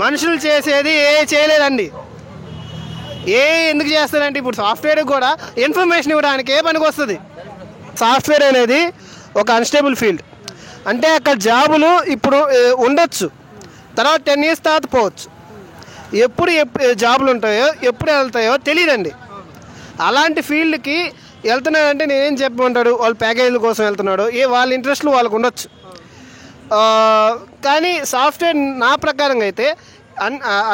మనుషులు చేసేది ఏ చేయలేదండి. ఎందుకు చేస్తారంటే ఇప్పుడు సాఫ్ట్వేర్ కూడా ఇన్ఫర్మేషన్ ఇవ్వడానికి పనికి వస్తుంది. సాఫ్ట్వేర్ అనేది ఒక అన్స్టేబుల్ ఫీల్డ్. అంటే అక్కడ జాబులు ఇప్పుడు ఉండొచ్చు, తర్వాత 10 years తర్వాత పోవచ్చు. ఎప్పుడు జాబులు ఉంటాయో ఎప్పుడు వెళ్తాయో తెలియదండి. అలాంటి ఫీల్డ్కి వెళ్తున్నాడంటే నేనేం చెప్పమంటాడు, వాళ్ళ ప్యాకేజీల కోసం వెళ్తున్నాడు, వాళ్ళ ఇంట్రెస్ట్లు వాళ్ళకు ఉండొచ్చు. కానీ సాఫ్ట్వేర్ నా ప్రకారంగా అయితే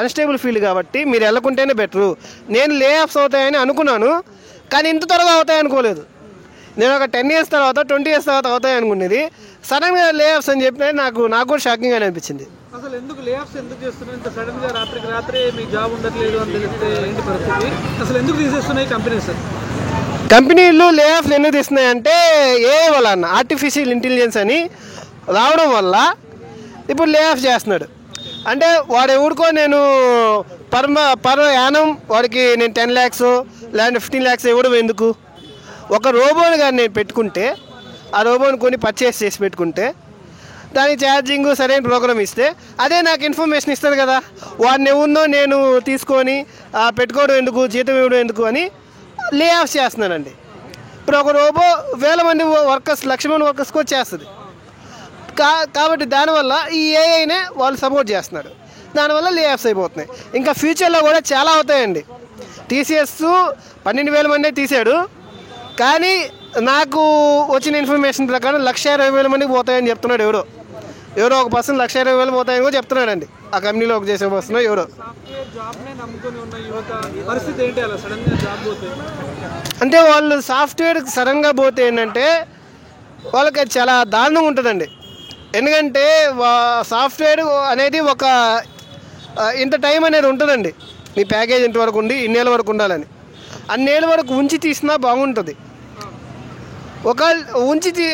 అన్స్టేబుల్ ఫీల్డ్ కాబట్టి మీరు వెళ్ళకుంటేనే బెటరు. నేను లే ఆఫ్స్ అవుతాయని అనుకున్నాను, కానీ ఇంత త్వరగా అవుతాయి అనుకోలేదు. నేను ఒక 10 years తర్వాత 20 years తర్వాత అవుతాయి అనుకునేది. సడన్గా లే ఆఫ్స్ అని చెప్పిన నాకు కూడా షాకింగ్ అని అనిపించింది. అసలు ఎందుకు లే ఆఫ్స్ ఎందుకు చేస్తున్నాయి? ఇంత సడన్గా రాత్రికి రాత్రే మీకు జాబ్ ఉండట్లేదు అని తెలిస్తే ఏంటి పరిస్థితి? అసలు ఎందుకు తీసేస్తున్నాయి కంపెనీస్? కంపెనీలు లే ఆఫ్లు ఎందుకు తీస్తున్నాయి అంటే ఏఐ వల్ల ఆర్టిఫిషియల్ ఇంటెలిజెన్స్ అని రావడం వల్ల ఇప్పుడు లే ఆఫ్ చేస్తున్నాడు. అంటే వాడు ఎవరికో నేను పర్ యానం వాడికి నేను 10 lakhs లేదంటే 15 lakhs ఇవ్వడం ఎందుకు? ఒక రోబోని కానీ నేను పెట్టుకుంటే, ఆ రోబోని కొని పర్చేస్ చేసి పెట్టుకుంటే దానికి ఛార్జింగ్ సరైన ప్రోగ్రామ్ ఇస్తే అదే నాకు ఇన్ఫర్మేషన్ ఇస్తుంది కదా. వాడిని ఎవరినో నేను తీసుకొని పెట్టుకోవడం ఎందుకు, జీతం ఇవ్వడం ఎందుకు అని లే ఆఫ్ చేస్తున్నానండి. ఇప్పుడు ఒక రోబో 1000 మంది వర్కర్స్ 1,00,000 మంది వర్కర్స్కి వచ్చేస్తుంది. కాబట్టి దానివల్ల ఈ ఏఐనే వాళ్ళు సపోర్ట్ చేస్తున్నారు. దానివల్ల లే ఆఫ్స్ అయిపోతున్నాయి. ఇంకా ఫ్యూచర్లో కూడా చాలా అవుతాయండి. టీసీఎస్ 12,000 మందే తీసాడు, కానీ నాకు వచ్చిన ఇన్ఫర్మేషన్ ప్రకారం 1,20,000 మందికి పోతాయని చెప్తున్నాడు. ఎవరో ఒక పర్సన్ 1,20,000 పోతాయని కూడా చెప్తున్నాడండి. ఆ కంపెనీలో ఒక చేసే పర్సన్ ఎవరో. అంటే వాళ్ళు సాఫ్ట్వేర్ సడన్గా పోతే ఏంటంటే వాళ్ళకి చాలా దారుణంగా ఉంటుందండి. ఎందుకంటే సాఫ్ట్వేర్ అనేది ఒక ఇంత టైం అనేది ఉంటుందండి. మీ ప్యాకేజ్ ఇంతవరకు ఉండి ఇన్నేళ్ళ వరకు ఉండాలని, అన్నేళ్ళ వరకు ఉంచి తీసినా బాగుంటుంది.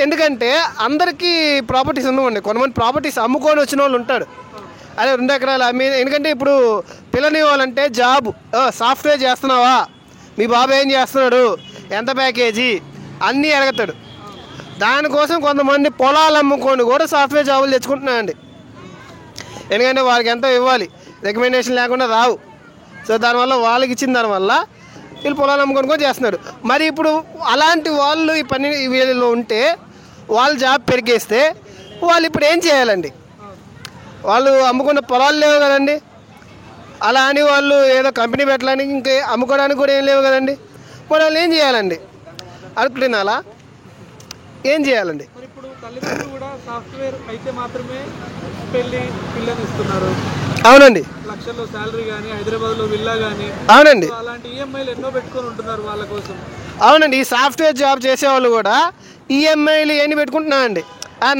ఎందుకంటే అందరికీ ప్రాపర్టీస్ ఉండవండి. కొంతమంది ప్రాపర్టీస్ అమ్ముకొని వచ్చిన వాళ్ళు ఉంటాడు. అదే 2 ఎకరాలు ఎందుకంటే ఇప్పుడు పిల్లనివ్వాలంటే జాబ్ సాఫ్ట్వేర్ చేస్తున్నావా, మీ బాబు ఏం చేస్తున్నాడు, ఎంత ప్యాకేజీ అన్నీ అడుగుతాడు. దానికోసం కొంతమంది పొలాలు అమ్ముకొని కూడా సాఫ్ట్వేర్ జాబులు తెచ్చుకుంటున్నాయండి. ఎందుకంటే వాళ్ళకి ఎంతో ఇవ్వాలి, రికమెండేషన్ లేకుండా రావు. సో దానివల్ల వాళ్ళకి ఇచ్చిన దానివల్ల వీళ్ళు పొలాలు అమ్ముకొని కూడా చేస్తున్నారు. మరి ఇప్పుడు అలాంటి వాళ్ళు ఈ పని వీళ్ళలో ఉంటే వాళ్ళు జాబ్ పెరిగేస్తే వాళ్ళు ఇప్పుడు ఏం చేయాలండి? వాళ్ళు అమ్ముకున్న పొలాలు లేవు కదండి. అలా అని వాళ్ళు ఏదో కంపెనీ పెట్టడానికి ఇంకా అమ్ముకోవడానికి కూడా ఏం లేవు కదండి. మరి వాళ్ళు ఏం చేయాలండి? అలా ఏం చేయాలండి? ఇప్పుడు తల్లిదండ్రులు కూడా సాఫ్ట్వేర్ అయితే మాత్రమే పిల్లని ఇస్తున్నారు. అవునండి, లక్షల్లో శాలరీ కానీ, హైదరాబాద్లో విల్లా కానీ, అవునండి, అలాంటి ఈఎంఐలు ఎన్నో పెట్టుకొని ఉంటున్నారు వాళ్ళ కోసం. అవునండి, ఈ సాఫ్ట్వేర్ జాబ్ చేసేవాళ్ళు కూడా ఈఎంఐలు ఎన్ని పెట్టుకుంటున్నానండి.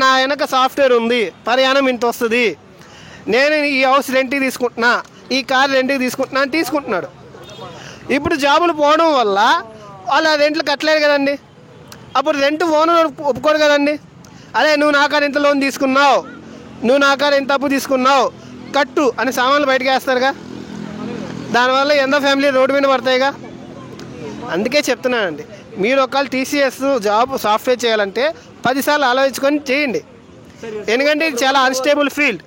నా వెనక సాఫ్ట్వేర్ ఉంది, పరియాణం ఇంత వస్తుంది, నేను ఈ హౌస్ రెంట్కి తీసుకుంటున్నా, ఈ కార్ రెంట్కి తీసుకుంటున్నా అని తీసుకుంటున్నాడు. ఇప్పుడు జాబులు పోవడం వల్ల వాళ్ళు ఆ రెంట్లు కట్టలేరు కదండి. అప్పుడు రెంట్ ఓనర్ ఒప్పుకోరు కదండి. అదే నువ్వు నా కారు ఎంత లోన్ తీసుకున్నావు, నువ్వు నా కారు ఎంత అప్పు తీసుకున్నావు, కట్టు అని సామాన్లు బయటకు వేస్తారుగా. దానివల్ల ఎంతో ఫ్యామిలీ రోడ్డు మీద పడతాయిగా. అందుకే చెప్తున్నానండి, మీరు ఒకవేళ టీసీఎస్ జాబ్ సాఫ్ట్వేర్ చేయాలంటే 10 సార్లు ఆలోచించుకొని చేయండి. ఎందుకంటే ఇది చాలా అన్స్టేబుల్ ఫీల్డ్.